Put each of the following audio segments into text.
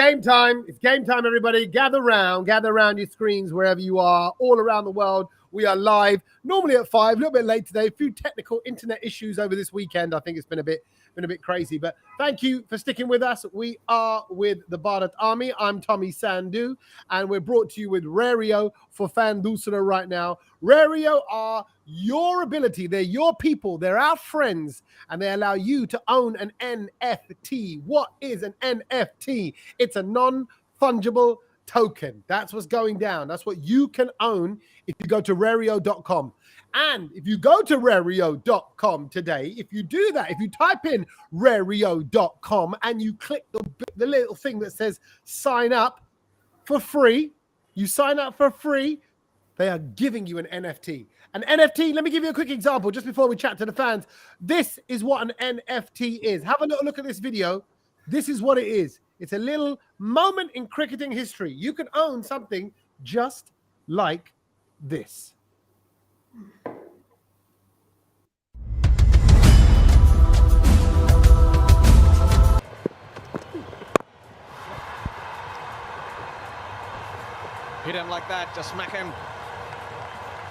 game time. It's game time, everybody. Gather around your screens wherever you are, all around the world. We are live, normally at 5, a little bit late today. A few technical internet issues over this weekend. I think it's been a bit crazy, but thank you for sticking with us. We are with the Bharat Army. I'm Tommy Sandhu, and we're brought to you with Rario for Fan Doosra right now. Rario are your ability. They're your people. They're our friends, and they allow you to own an NFT. What is an NFT? It's a non-fungible token. That's what's going down. That's what you can own if you go to Rario.com. And if you go to Rario.com today, if you do that, if you type in Rario.com and you click the little thing that says sign up for free, you sign up for free, they are giving you an NFT. An NFT, let me give you a quick example just before we chat to the fans. This is what an NFT is. Have a little look at this video. This is what it is. It's a little moment in cricketing history. You can own something just like this. Hit him like that, just smack him.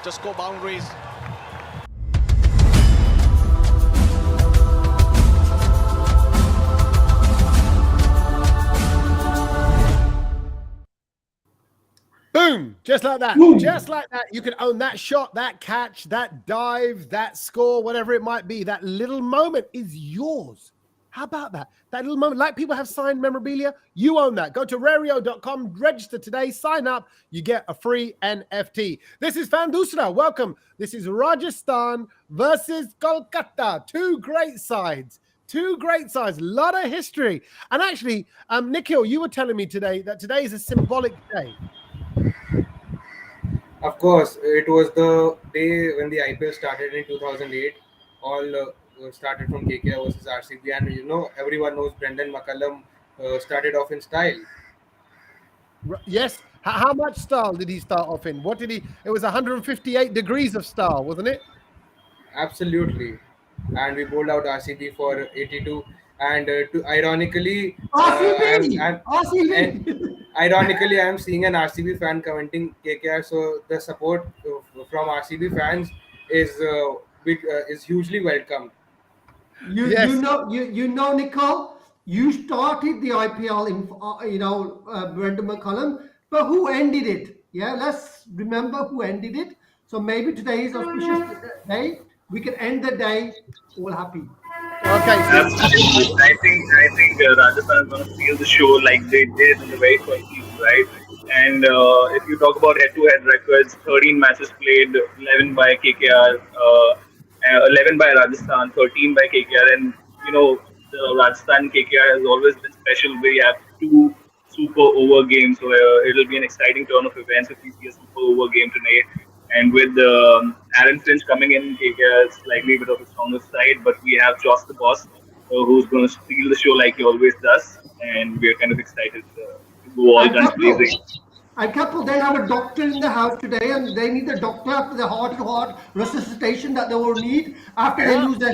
Just go boundaries. Boom! Just like that. Boom. Just like that. You can own that shot, that catch, that dive, that score, whatever it might be. That little moment is yours. How about that? That little moment, like people have signed memorabilia, you own that. Go to Rario.com, register today, sign up, you get a free NFT. This is Fan Doosra. Welcome. This is Rajasthan versus Kolkata. Two great sides. A lot of history. And actually, Nikhil, you were telling me today that today is a symbolic day. Of course, it was the day when the IPL started in 2008. All started from KKR versus RCB, and everyone knows Brendan McCullum started off in style. Yes. How much style did he start off in? What did he? It was 158 degrees of style, wasn't it? Absolutely. And we bowled out RCB for 82. And ironically, ironically, I am seeing an RCB fan commenting KKR. So the support from RCB fans is hugely welcome. You know, Nicole, you started the IPL in Brendan McCullum, but who ended it? Yeah, let's remember who ended it. So maybe today is auspicious day. We can end the day all happy. Okay. Absolutely. I think Rajasthan is going to steal the show like they did in the very first season, right? And if you talk about head-to-head records, 13 matches played, 11 by KKR, 11 by Rajasthan, 13 by KKR, and the Rajasthan KKR has always been special. We have 2 super over games, so it'll be an exciting turn of events if we see a super over game tonight. And with Aaron Finch coming in, KKR is likely a bit of a stronger side, but we have Josh the Boss, who's going to steal the show like he always does, and we're kind of excited to go all guns blazing. And couple, they have a doctor in the house today, and they need a doctor after the heart-to-heart resuscitation that they will need after they lose their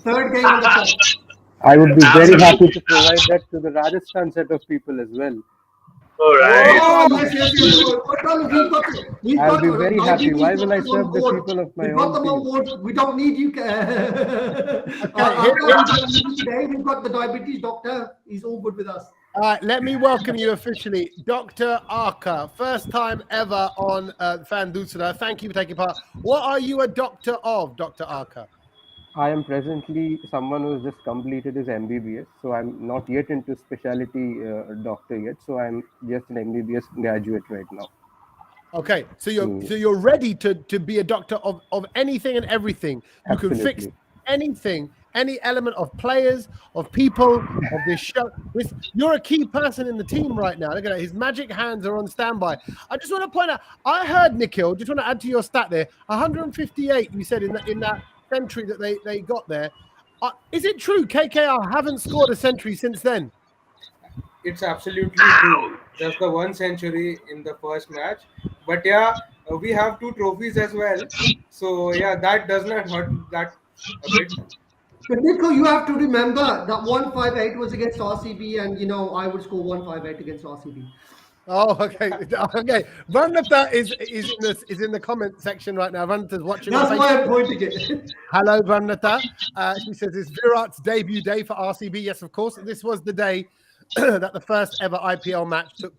third game on the top. I would be very happy to provide that to the Rajasthan set of people as well. All right. Oh, yes. I'll be very happy. Why will I serve the people of my own team? We don't need you. Today we've got the diabetes doctor. He's all good with us. All right, let me welcome you officially, Dr. Arka. First time ever on Fan Doosra. Thank you for taking part. What are you a doctor of, Dr. Arka? I am presently someone who has just completed his MBBS, so I'm not yet into specialty doctor yet. So I'm just an MBBS graduate right now. Okay, so you're ready to be a doctor of anything and everything. You Absolutely. can fix anything, any element of players, of people, of this show. You're a key person in the team right now. Look at that. His magic hands are on standby. I just want to point out, I heard, Nikhil, just want to add to your stat there, 158, you said in that century that they got there. Is it true KKR haven't scored a century since then? It's absolutely true. Just the 1 century in the first match. But yeah, we have 2 trophies as well. So yeah, that does not hurt that a bit. But Nico, you have to remember that 158 was against RCB, and I would score 158 against RCB. Oh, okay, okay. Vanata is in the comment section right now. Vanata's watching. That's why I'm pointing it. Hello, Vanata. She says it's Virat's debut day for RCB. Yes, of course. This was the day that the first ever IPL match took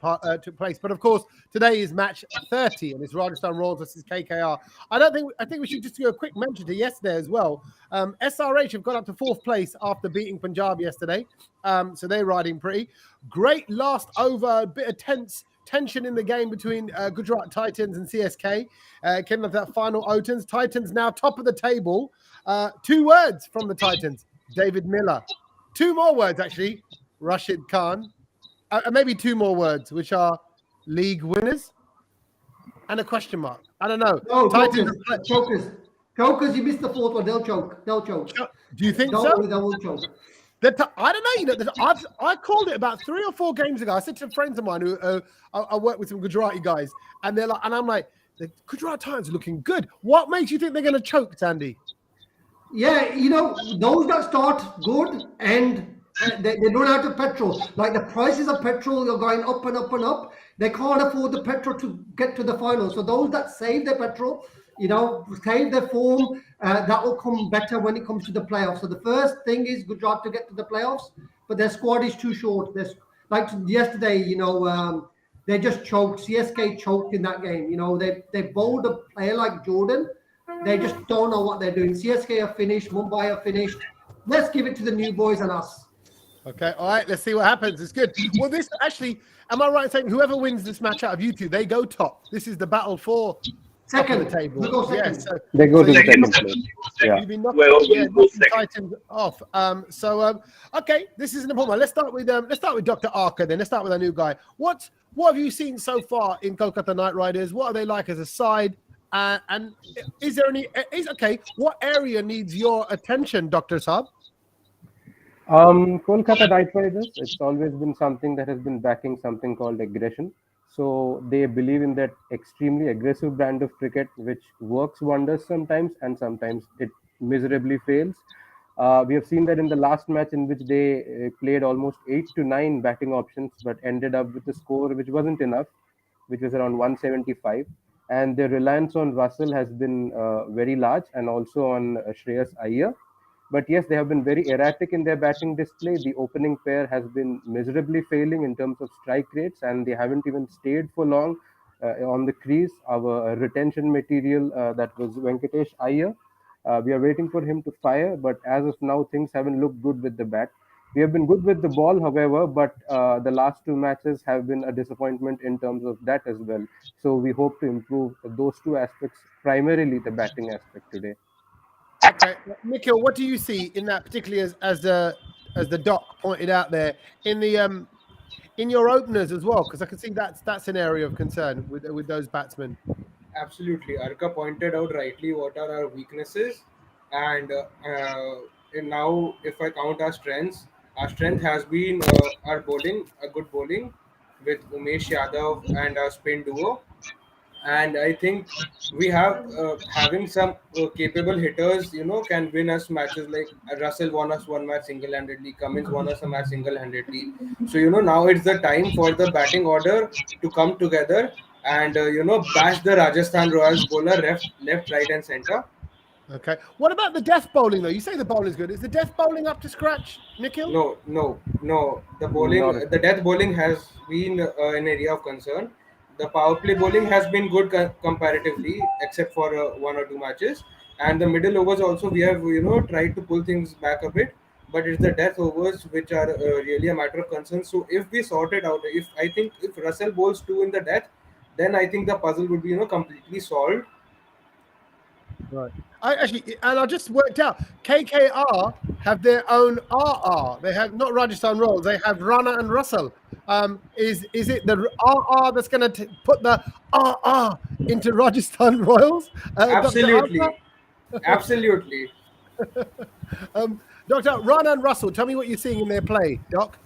place. But of course, today is match 30, and it's Rajasthan Royals versus KKR. I think we should just do a quick mention to yesterday as well. SRH have got up to 4th place after beating Punjab yesterday. So they're riding pretty. Great last over, a bit of tension in the game between Gujarat Titans and CSK. Came up that final Otans. Titans now top of the table. 2 words from the Titans. David Miller. 2 more words, actually. Rashid Khan. Maybe 2 more words, which are league winners and a question mark. I don't know. No, chokers. You missed the 4th one. They'll choke. Do you think so? They will choke. I don't know. I called it about 3 or 4 games ago. I said to friends of mine who I work with some Gujarati guys, and they're like, and I'm like, the Gujarat Titans are looking good. What makes you think they're going to choke, Sandy? Yeah, those that start good and they don't have the petrol. Like the prices of petrol are going up and up and up. They can't afford the petrol to get to the final. So those that save their petrol, save their form, that will come better when it comes to the playoffs. So the first thing is Gujarat to get to the playoffs, but their squad is too short. Like yesterday, they just choked. CSK choked in that game. They bowled a player like Jordan. They just don't know what they're doing. CSK are finished. Mumbai are finished. Let's give it to the new boys and us. Okay, all right. Let's see what happens. It's good. Well, this actually, am I right in saying whoever wins this match out of you two, they go top? This is the battle for second the table. We'll go second. Yeah, so they go to the second place. Yeah. You've been knocking Titans off. Okay, this is an important one. Let's start with Dr. Arca. Then let's start with our new guy. What have you seen so far in Kolkata Knight Riders? What are they like as a side? And is there any? What area needs your attention, Dr. Saab? Kolkata Knight Riders, it's always been something that has been backing something called aggression. So they believe in that extremely aggressive brand of cricket, which works wonders sometimes, and sometimes it miserably fails. We have seen that in the last match in which they played almost 8 to 9 batting options, but ended up with a score which wasn't enough, which was around 175. And their reliance on Russell has been very large, and also on Shreyas Iyer. But yes, they have been very erratic in their batting display. The opening pair has been miserably failing in terms of strike rates, and they haven't even stayed for long on the crease. Our retention material, that was Venkatesh Iyer. We are waiting for him to fire, but as of now, things haven't looked good with the bat. We have been good with the ball, however, but the last 2 matches have been a disappointment in terms of that as well. So we hope to improve those 2 aspects, primarily the batting aspect today. Okay, Nikhil, what do you see in that, particularly as the doc pointed out there in your openers as well? Because I can see that's an area of concern with those batsmen. Absolutely, Arka pointed out rightly what are our weaknesses, and now if I count our strength has been our bowling, a good bowling with Umesh Yadav and our spin duo. And I think we have having some capable hitters, can win us matches. Like Russell won us 1 match single-handedly, Cummins won us a match single-handedly. So now it's the time for the batting order to come together and bash the Rajasthan Royals bowler left, right, and center. Okay. What about the death bowling though? You say the bowling is good. Is the death bowling up to scratch, Nikhil? No. The death bowling has been an area of concern. The power play bowling has been good comparatively, except for 1 or 2 matches. And the middle overs also, we have tried to pull things back a bit. But it's the death overs which are really a matter of concern. So if we sort it out, if Russell bowls 2 in the death, then I think the puzzle would be completely solved. Right. I just worked out KKR have their own RR. They have not Rajasthan Royals. They have Rana and Russell. Is it the RR that's going to put the RR into Rajasthan Royals? Absolutely. Absolutely. Dr. Rana and Russell, tell me what you're seeing in their play, Doc.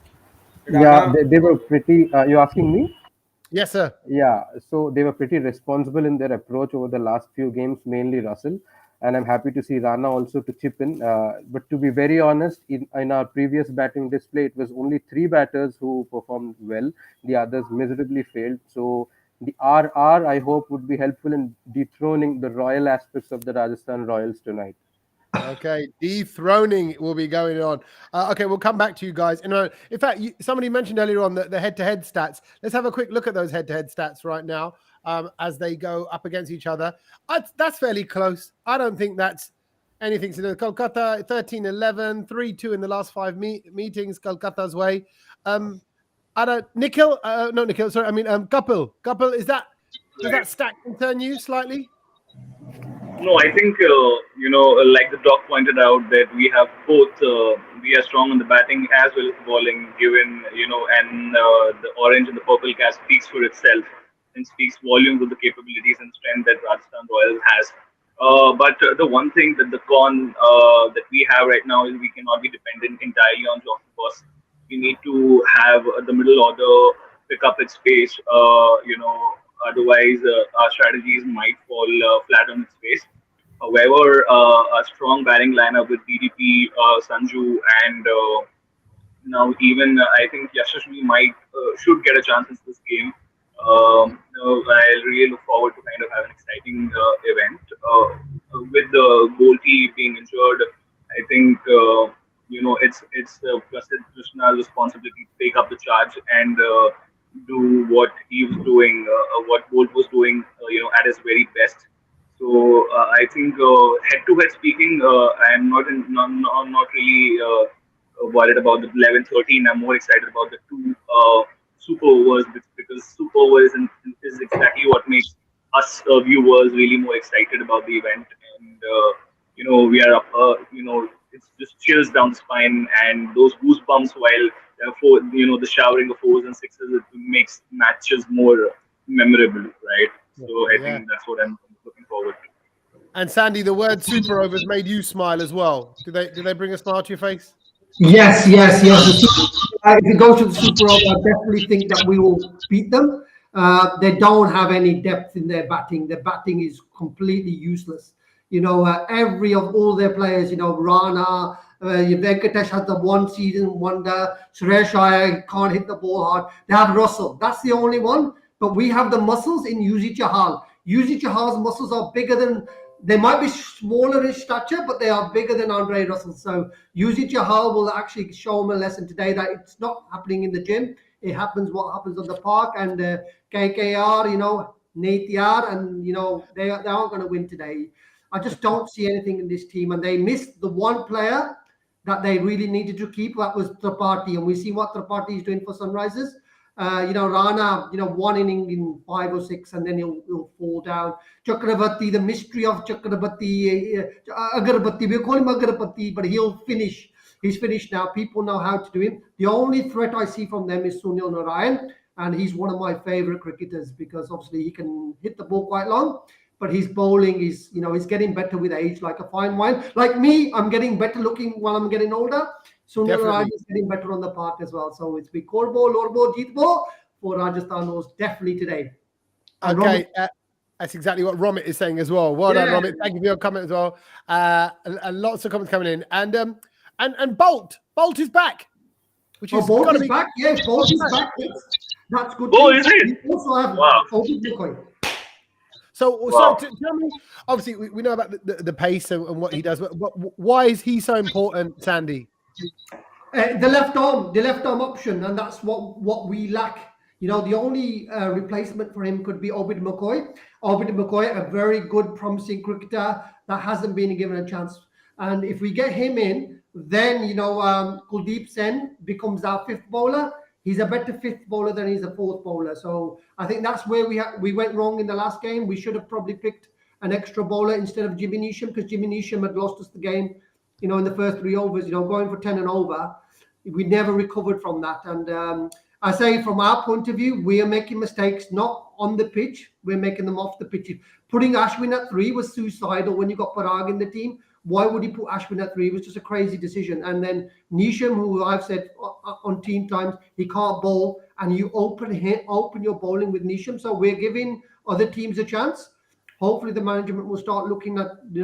Yeah, they were pretty. You're asking me? Yes, sir. Yeah, so they were pretty responsible in their approach over the last few games, mainly Russell. and I'm happy to see Rana also to chip in. But to be very honest, in our previous batting display, it was only 3 batters who performed well. The others miserably failed. So the RR, I hope, would be helpful in dethroning the royal aspects of the Rajasthan Royals tonight. Okay, dethroning will be going on. Okay, we'll come back to you guys. In fact, somebody mentioned earlier on the head-to-head stats. Let's have a quick look at those head-to-head stats right now as they go up against each other. That's fairly close. I don't think that's anything to do. Kolkata 13-11, 3-2 in the last 5 meetings, Kolkata's way. I don't, Nikhil, no, Nikhil, sorry, I mean, Kapil, does that stack concern you slightly? No, I think like the doc pointed out, that we have both. We are strong on the batting as well as bowling. Given and the orange and the purple cast speaks for itself and speaks volumes of the capabilities and strength that Rajasthan Royals has. But the one thing that the con that we have right now is we cannot be dependent entirely on Johnson Boss. We need to have the middle order pick up its pace. Otherwise, our strategies might fall flat on its face. However, a strong batting lineup with DDP, Sanju, and now even I think Yashasvi might should get a chance in this game. I really look forward to kind of have an exciting event. With the goaltee being injured, I think it's Prasid Krishna's responsibility to take up the charge and do what he was doing, what Bolt was doing, at his very best. So I think head-to-head speaking, I'm not really worried about the 11-13. I'm more excited about the two super overs because super overs is exactly what makes us viewers really more excited about the event. And we are up. It's just chills down the spine and those goosebumps while the showering of fours and sixes, it makes matches more memorable, right? So I think that's what I'm looking forward to. And Sandy, the word super overs made you smile as well. Do they bring a smile to your face? Yes. If it goes to the Super Over, I definitely think that we will beat them. They don't have any depth in their batting. Their batting is completely useless. Every of all their players, Rana, Venkatesh has the one season wonder. Suresh Iyer can't hit the ball hard. They have Russell. That's the only one. But we have the muscles in Yuzi Chahal. Yuzi Chahal's muscles are bigger than, they might be smaller in stature, but they are bigger than Andre Russell. So Yuzi Chahal will actually show him a lesson today that it's not happening in the gym. It happens what happens on the park. And KKR, Natyar, and, they aren't going to win today. I just don't see anything in this team. And they missed the one player that they really needed to keep. That was Tripathi. And we see what Tripathi is doing for Sunrisers. Rana, one inning in 5 or 6, and then he'll fall down. Chakrabarti, the mystery of Chakrabarti, Agarbatti, we call him Agarbatti, but he'll finish. He's finished now. People know how to do him. The only threat I see from them is Sunil Narayan, and he's one of my favorite cricketers because obviously he can hit the ball quite long, but his bowling is, he's getting better with age, like a fine wine. Like me, I'm getting better looking while I'm getting older. Sunil Narayan is getting better on the park as well. So it's big Korbo, Lorbo, Jeetbo for Rajasthan was definitely today. And okay, that's exactly what Romit is saying as well. Well done, Romit. Thank you for your comment as well. And lots of comments coming in. And Bolt is back. Which is Bolt is back. Yes, Bolt is back. That's good. Oh, is it? We also have So tell me, obviously we know about the pace and what he does, but why is he so important, Sandy? The left arm option, and that's what we lack. The only replacement for him could be Obid McCoy. Obid McCoy, a very good, promising cricketer that hasn't been given a chance. And if we get him in, then Kuldeep Sen becomes our 5th bowler. He's a better 5th bowler than he's a 4th bowler. So I think that's where we went wrong in the last game. We should have probably picked an extra bowler instead of Jimmy Neesham, because Jimmy Neesham had lost us the game. In the first 3 overs, going for 10 and over, we never recovered from that. And I say from our point of view, we are making mistakes, not on the pitch. We're making them off the pitch. Putting Ashwin at 3 was suicidal when you got Parag in the team. Why would he put Ashwin at 3? It was just a crazy decision. And then Neesham, who I've said on team times, he can't bowl, and you open your bowling with Neesham. So we're giving other teams a chance. Hopefully, the management will start looking at the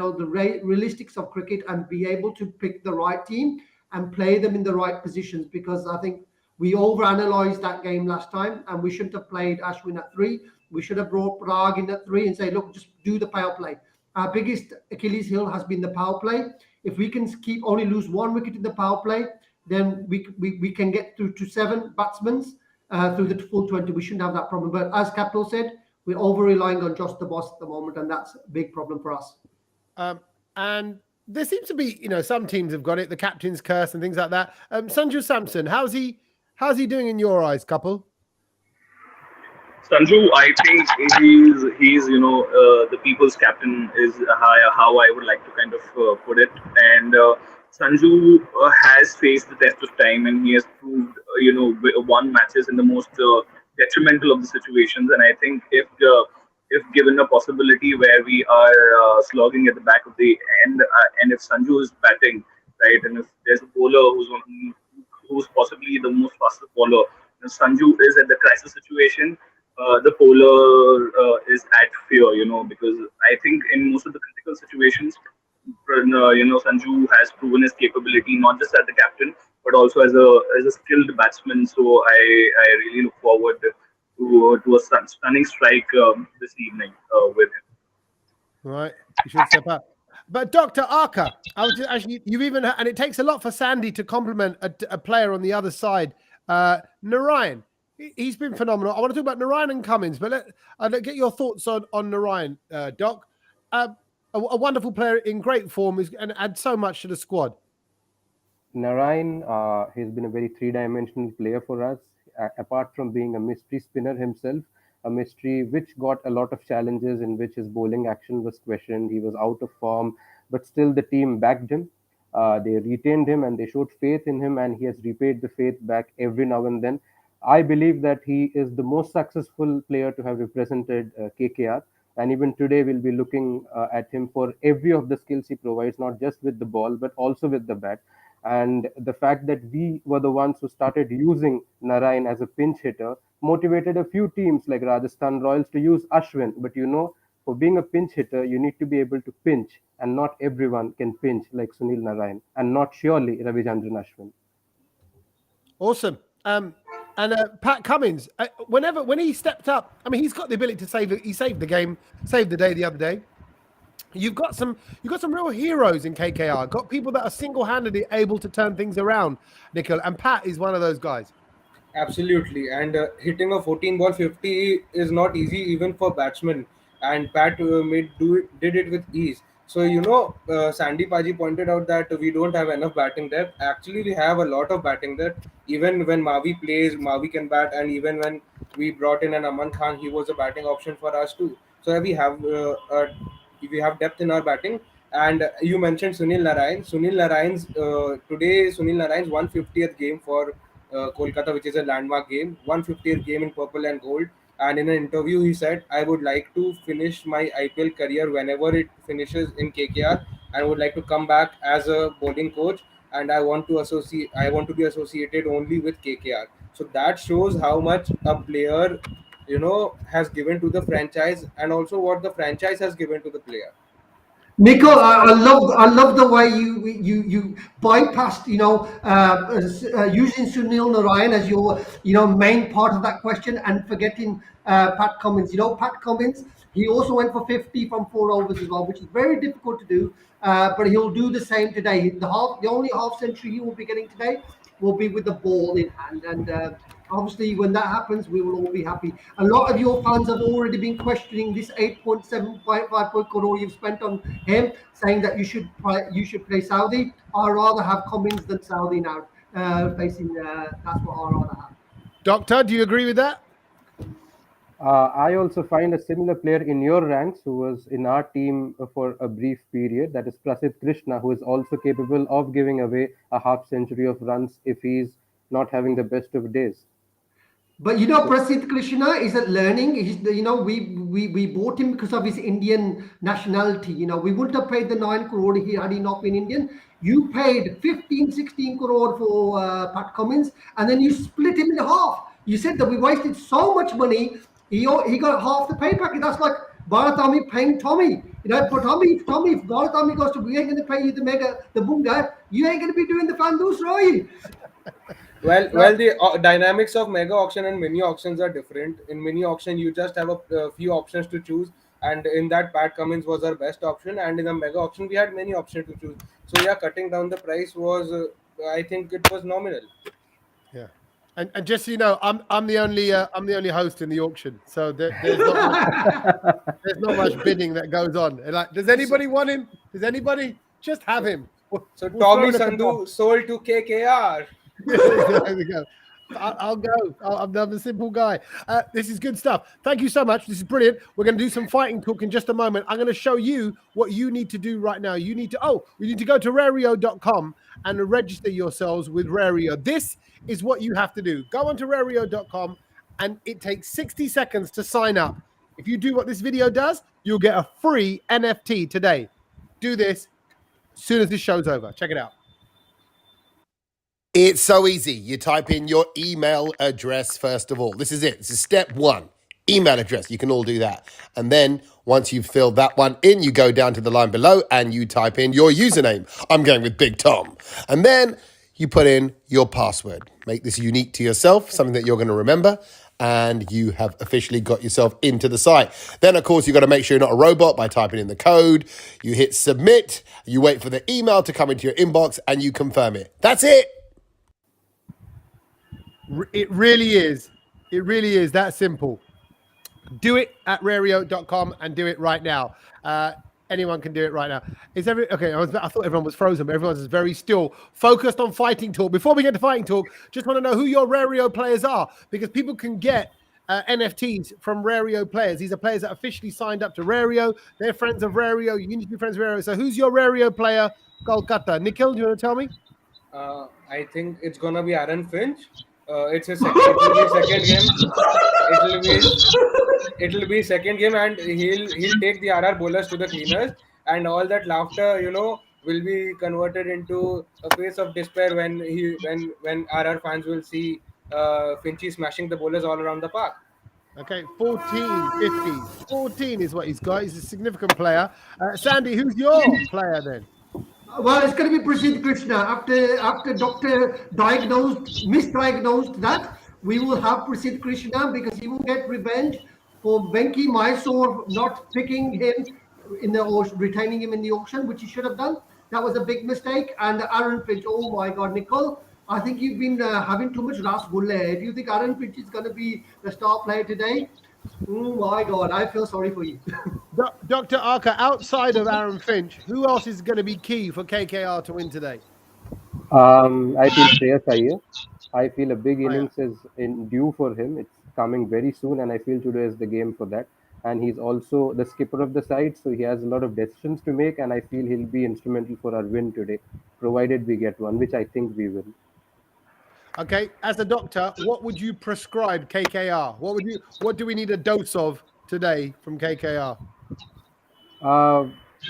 realistics of cricket and be able to pick the right team and play them in the right positions. Because I think we overanalyzed that game last time, and we shouldn't have played Ashwin at 3. We should have brought Prag in at 3 and say, look, just do the power play. Our biggest Achilles heel has been the power play. If we can keep only lose 1 wicket in the power play, then we can get through to 7 batsmen through the full 20. We shouldn't have that problem. But as Captain said, we're over relying on just the boss at the moment, and that's a big problem for us. And there seems to be, some teams have got it, the captain's curse and things like that. Sanju Samson, how's he doing in your eyes, couple? Sanju, I think he's the people's captain is how I would like to kind of put it. And Sanju has faced the test of time, and he has proved won matches in the most detrimental of the situations. And I think if given a possibility where we are slogging at the back of the end, and if Sanju is batting right, and if there's a bowler who's possibly the most fastest bowler, Sanju is at the crisis situation. The bowler is at fear, because I think in most of the critical situations, Sanju has proven his capability not just as the captain but also as a skilled batsman. So I really look forward to a stunning strike this evening with him. Right, you should step up. But Dr. Arka, you've even, and it takes a lot for Sandy to compliment a player on the other side. Narayan, he's been phenomenal. I want to talk about Narayan and Cummins, but let's get your thoughts on Narayan, Doc. A wonderful player in great form and add so much to the squad. Narayan, he's been a very three-dimensional player for us. Apart from being a mystery spinner himself, a mystery which got a lot of challenges in which his bowling action was questioned. He was out of form, but still the team backed him. They retained him and they showed faith in him, and he has repaid the faith back every now and then. I believe that he is the most successful player to have represented KKR. And even today, we'll be looking at him for every of the skills he provides, not just with the ball, but also with the bat. And the fact that we were the ones who started using Narayan as a pinch hitter motivated a few teams like Rajasthan Royals to use Ashwin. But for being a pinch hitter, you need to be able to pinch, and not everyone can pinch like Sunil Narayan, and not surely Ravichandran Ashwin. Awesome. And Pat Cummins, when he stepped up, I mean, he's got the ability to save it. He saved the game, saved the day the other day. You've got some real heroes in KKR. Got people that are single-handedly able to turn things around, Nikhil, and Pat is one of those guys. Absolutely, and hitting a 14 ball 50 is not easy even for batsmen, and Pat did it with ease. So Sandy Paji pointed out that we don't have enough batting depth. Actually, we have a lot of batting depth. Even when Mavi plays, Mavi can bat, and even when we brought in an Aman Khan, he was a batting option for us too. So we have depth in our batting. And you mentioned Sunil Narayan. Sunil Narayan's 150th game for Kolkata, which is a landmark game, 150th game in purple and gold. And in an interview, he said, "I would like to finish my IPL career whenever it finishes in KKR. I would like to come back as a bowling coach, and I want to be associated only with KKR." So that shows how much a player, has given to the franchise, and also what the franchise has given to the player. Nico, I love the way you bypassed using Sunil Narayan as your main part of that question and forgetting Pat Cummins. Pat Cummins, he also went for 50 from 4 overs as well, which is very difficult to do. But he'll do the same today. The only half century he will be getting today will be with the ball in hand, and obviously when that happens, we will all be happy. A lot of your fans have already been questioning this 8.75 crore you've spent on him, saying that you should play Saudi. I'd rather have Cummins than Saudi now facing. That's what I'd rather have. Doctor, do you agree with that? I also find a similar player in your ranks who was in our team for a brief period. That is Prasidh Krishna, who is also capable of giving away a half century of runs if he's not having the best of days. But Prasidh Krishna isn't learning. We bought him because of his Indian nationality. We wouldn't have paid the 9 crore had he not been Indian. You paid 15, 16 crore for Pat Cummins, and then you split him in half. You said that we wasted so much money. He got half the pay packet. That's like Balatami paying Tommy. For Tommy, if Balatami goes to, we ain't going to pay you the bunga. You ain't going to be doing the Fan Doosra, are you? Well, the dynamics of mega auction and mini auctions are different. In mini auction, you just have a few options to choose, and in that, Pat Cummins was our best option. And in the mega auction, we had many options to choose. So yeah, cutting down the price was, I think, it was nominal. Yeah, and just so you know, I'm the only host in the auction, so there's not much bidding that goes on. And like, does anybody want him? Does anybody just have him? So We'll throw Tommy in a Sandhu sold to KKR. there we go. I'll go. I'm a simple guy. This is good stuff. Thank you so much. This is brilliant. We're going to do some fighting talk in just a moment. I'm going to show you what you need to do right now. You need to go to Rario.com and register yourselves with Rario. This is what you have to do. Go onto Rario.com and it takes 60 seconds to sign up. If you do what this video does, you'll get a free NFT today. Do this as soon as this show's over. Check it out. It's so easy. You type in your email address first of all. This is it. This is step one. Email address. You can all do that. And then once you've filled that one in, you go down to the line below and you type in your username. I'm going with Big Tom. And then you put in your password. Make this unique to yourself, something that you're going to remember. And you have officially got yourself into the site. Then, of course, you've got to make sure you're not a robot by typing in the code. You hit submit. You wait for the email to come into your inbox and you confirm it. That's it. It really is. It really is that simple. Do it at Rario.com and do it right now. Anyone can do it right now. Okay? I thought everyone was frozen, but everyone's very still focused on fighting talk. Before we get to fighting talk, just want to know who your Rario players are, because people can get NFTs from Rario players. These are players that officially signed up to Rario. They're friends of Rario. You need to be friends with Rario. So who's your Rario player, Kolkata? Nikhil, do you want to tell me? I think it's gonna be Aaron Finch. It's a second game. It'll be second game, and he'll take the RR bowlers to the cleaners, and all that laughter, will be converted into a face of despair when RR fans will see Finchy smashing the bowlers all around the park. Okay, 14, 50. 14 is what he's got. He's a significant player. Sandy, who's your player then? Well, it's going to be Prasidh Krishna. After doctor misdiagnosed that, we will have Prasidh Krishna, because he will get revenge for Venki Mysore not picking him retaining him in the auction, which he should have done. That was a big mistake. And Aaron Finch, oh my God, Nicole, I think you've been having too much rasgulla. If you think Aaron Finch is going to be the star player today, oh my God, I feel sorry for you. Dr. Arca, outside of Aaron Finch, who else is going to be key for KKR to win today? I feel Shreyas Iyer. I feel a big innings is due for him. It's coming very soon, and I feel today is the game for that. And he's also the skipper of the side, so he has a lot of decisions to make, and I feel he'll be instrumental for our win today, provided we get one, which I think we will. Okay, as a doctor, what would you prescribe KKR? What do we need a dose of today from KKR?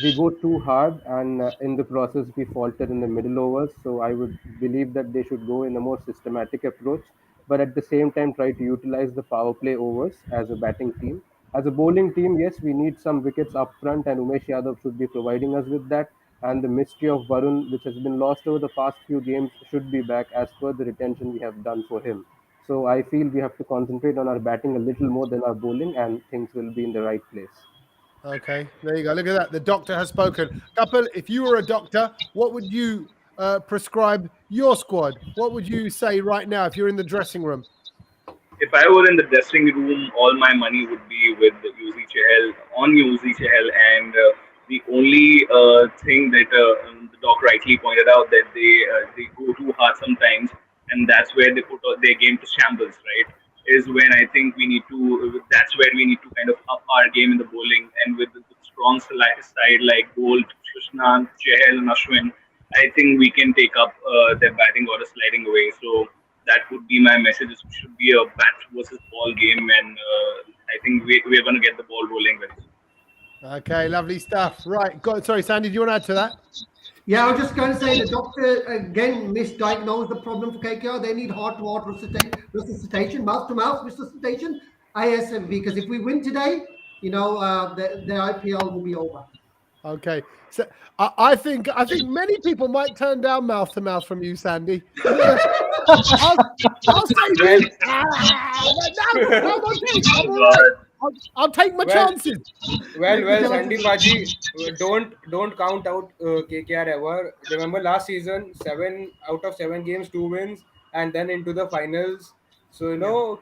We go too hard, and in the process we falter in the middle overs. So I would believe that they should go in a more systematic approach, but at the same time try to utilize the power play overs as a batting team. As a bowling team, yes, we need some wickets up front, and Umesh Yadav should be providing us with that. And the mystery of Varun, which has been lost over the past few games, should be back as per the retention we have done for him. So I feel we have to concentrate on our batting a little more than our bowling, and things will be in the right place. Okay, there you go. Look at that. The doctor has spoken. Kapil, if you were a doctor, what would you prescribe your squad? What would you say right now if you're in the dressing room? If I were in the dressing room, all my money would be with Yuzi Chahal, on Yuzi Chahal, and the only thing that the doc rightly pointed out, that they go too hard sometimes, and that's where they put their game to shambles, right? Is when I think that's where we need to kind of up our game in the bowling, and with the strong side like Bolt, Krishna, Chahal, and Ashwin, I think we can take up their batting order sliding away. So that would be my message. It should be a bat versus ball game, and I think we're going to get the ball rolling very soon. Okay, lovely stuff. Right, sorry, Sandy, do you want to add to that? Yeah, I was just going to say the doctor again misdiagnosed the problem for KKR. They need heart-to-heart resuscitation, mouth-to-mouth resuscitation, ASAP. Because if we win today, the IPL will be over. Okay, so I think many people might turn down mouth to mouth from you, Sandy. I'll say Well, this. No, I'm okay. I'm all right. God. I'll take my well, chances. well, Sandy Paji, don't count out KKR ever. Remember last season, 7 out of 7 games, 2 wins, and then into the finals. So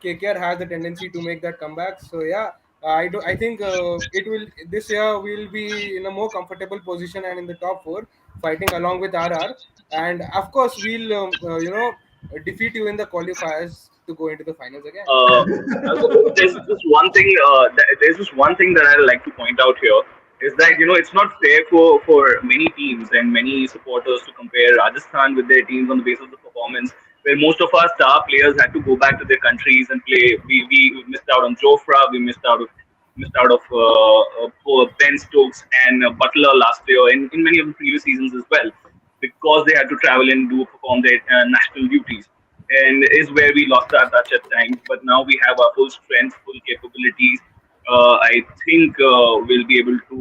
KKR has the tendency to make that comeback. So yeah, I think it will this year we'll be in a more comfortable position and in the top four, fighting along with RR, and of course we'll defeat you in the qualifiers to go into the finals again. Uh, so there's this one thing that I like to point out here is that it's not fair for many teams and many supporters to compare Rajasthan with their teams on the basis of the performance, where most of our star players had to go back to their countries and play. We missed out on Jofra, we missed out of poor Ben Stokes and Butler last year, and in many of the previous seasons as well, because they had to travel and do perform their national duties, and is where we lost our touch at times. But now we have our full strength, full capabilities. I think we'll be able to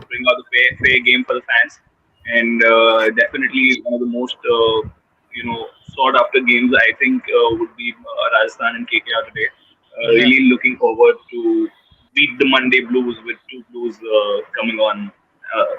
bring out the fair game for the fans, and definitely one of the most sought after games I think would be Rajasthan and KKR today. Yeah. Really looking forward to beat the Monday Blues with two Blues coming on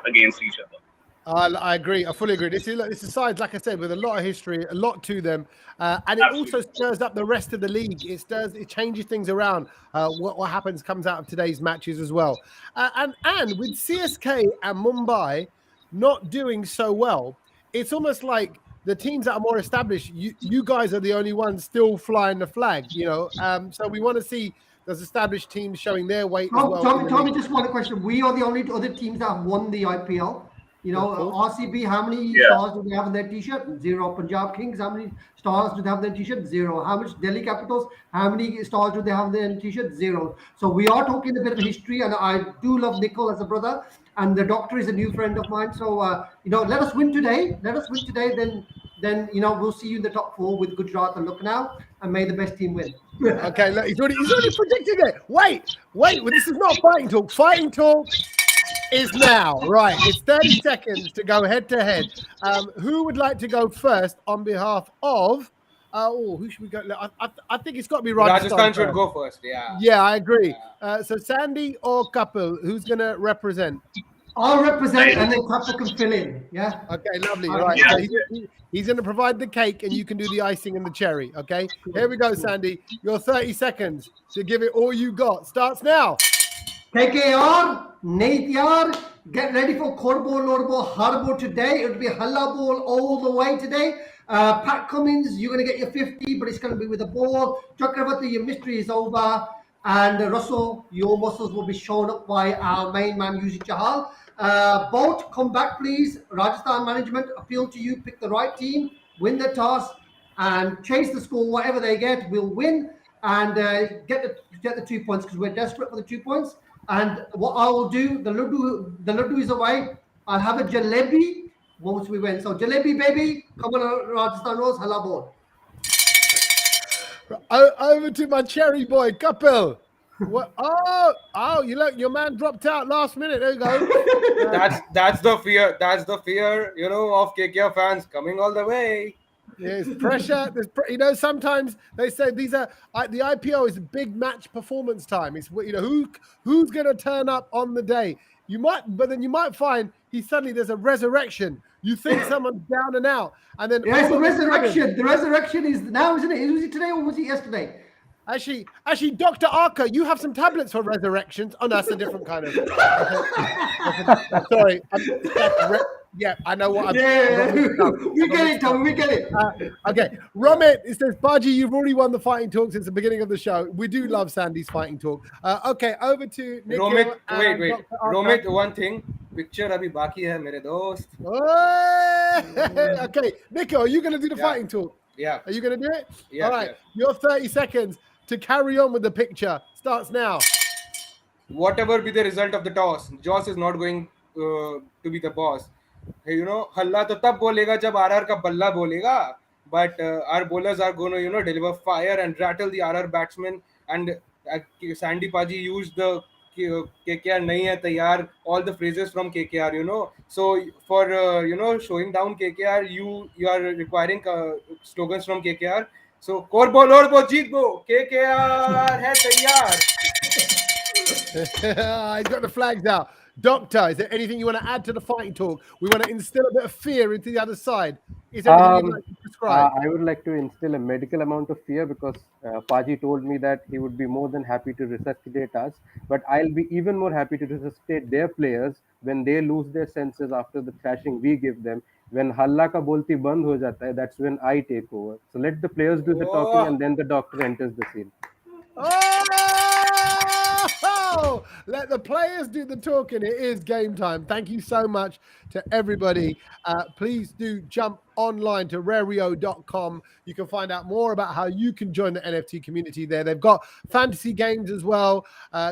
against each other. I agree. I fully agree. This is sides, like I said, with a lot of history, a lot to them, and it also Absolutely. stirs up the rest of the league. It changes things around. What happens comes out of today's matches as well, and with CSK and Mumbai not doing so well, it's almost like the teams that are more established. You guys are the only ones still flying the flag. So we want to see those established teams showing their weight as well. Tommy, just one question. We are the only other teams that have won the IPL. RCB, how many Yeah. stars do they have in their t-shirt? 0. Punjab Kings, how many stars do they have in their t-shirt? 0. How much Delhi Capitals, how many stars do they have in their t-shirt? 0. So we are talking a bit of history, and I do love Nicol as a brother, and the doctor is a new friend of mine. So let us win today. Then we'll see you in the top 4 with Gujarat and Lucknow, and may the best team win. Okay, look, he's already predicting it. Wait, well, this is not fighting talk. Fighting talk is now. Right, it's 30 seconds to go head to head. Who would like to go first on behalf of? Who should we go? I think it's got to be Rajasthan should first. go first. Yeah. Yeah, I agree. So Sandy or Kapil, who's going to represent? I'll represent, and then Kapil can fill in. Yeah. Okay, lovely. Yeah. Right, so he's going to provide the cake, and you can do the icing and the cherry. Okay, here we go, Sandy. Your 30 seconds to give it all you got starts now. KKR, Naithyar, get ready for Korbo, Lorbo, Harbo today. It'll be Halla ball all the way today. Pat Cummins, you're going to get your 50, but it's going to be with a ball. Chakravarti, your mystery is over. And Russell, your muscles will be shown up by our main man, Yuzi Chahal. Bolt, come back, please. Rajasthan management, appeal to you. Pick the right team, win the toss, and chase the score. Whatever they get, we'll win. And get the 2 points, because we're desperate for the 2 points. And what I will do, the Luddu is away. I'll have a jalebi once we win. So jalebi, baby, come on, Rajasthan Rose, hala ball. Over to my cherry boy, Kapil. What? Oh! You look, your man dropped out last minute. There you go. That's the fear. That's the fear, of KKR fans coming all the way. There's pressure. Sometimes they say these are the IPO is a big match performance time. It's who's going to turn up on the day. But then you might find there's a resurrection. You think someone's down and out, and then it's the resurrection. The resurrection is now, isn't it? Was it today or was it yesterday? Actually, Dr. Arca, you have some tablets for resurrections. Oh no, that's a different kind of. Sorry. Yeah, I know what I'm. Yeah, we get it, Tommy. We get it. Okay, Romit, it says, Baji, you've already won the fighting talk since the beginning of the show. We do love Sandy's fighting talk. Okay, over to Nikhil. Romit, wait. Romit, one thing. Picture abhi baki hai, mere dost. Okay, Nikhil, are you going to do the fighting talk? Yeah. Are you going to do it? Yeah. All right, your 30 seconds to carry on with the picture starts now. Whatever be the result of the toss, Joss is not going to be the boss. Halla to tab bolega jab RR ka balla bolega, but our bowlers are going to deliver fire and rattle the RR batsmen, and Sandy Paji used the KKR nahi hai taiyar, all the phrases from KKR, you know. So for showing down KKR, you are requiring slogans from KKR. So kor bol or bo jeet bo, KKR hai taiyar. He's got the flags out. Doctor, is there anything you want to add to the fighting talk? We want to instill a bit of fear into the other side. Is there anything you'd like to prescribe? I would like to instill a medical amount of fear because Faji told me that he would be more than happy to resuscitate us, but I'll be even more happy to resuscitate their players when they lose their senses after the thrashing we give them. When halla ka bolti band ho jata hai, that's when I take over. So let the players do the talking, Oh, and then the doctor enters the scene. Oh, let the players do the talking. It is game time. Thank you so much to everybody. Please do jump online to Rario.com. You can find out more about how you can join the NFT community there. They've got fantasy games as well.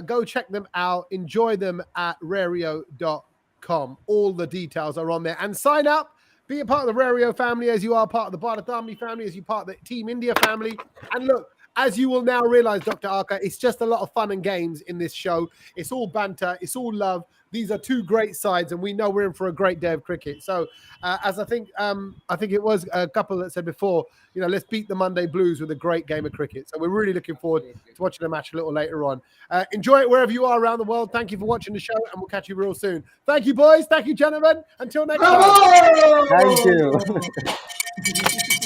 Go check them out. Enjoy them at Rario.com. All the details are on there. And sign up. Be a part of the Rario family as you are part of the Bharatami family, as you part of the Team India family. And look, as you will now realize, Dr. Arka, it's just a lot of fun and games in this show. It's all banter. It's all love. These are two great sides, and we know we're in for a great day of cricket. So, as I think it was a couple that said before, let's beat the Monday Blues with a great game of cricket. So we're really looking forward to watching the match a little later on. Enjoy it wherever you are around the world. Thank you for watching the show, and we'll catch you real soon. Thank you, boys. Thank you, gentlemen. Until next time. Thank you.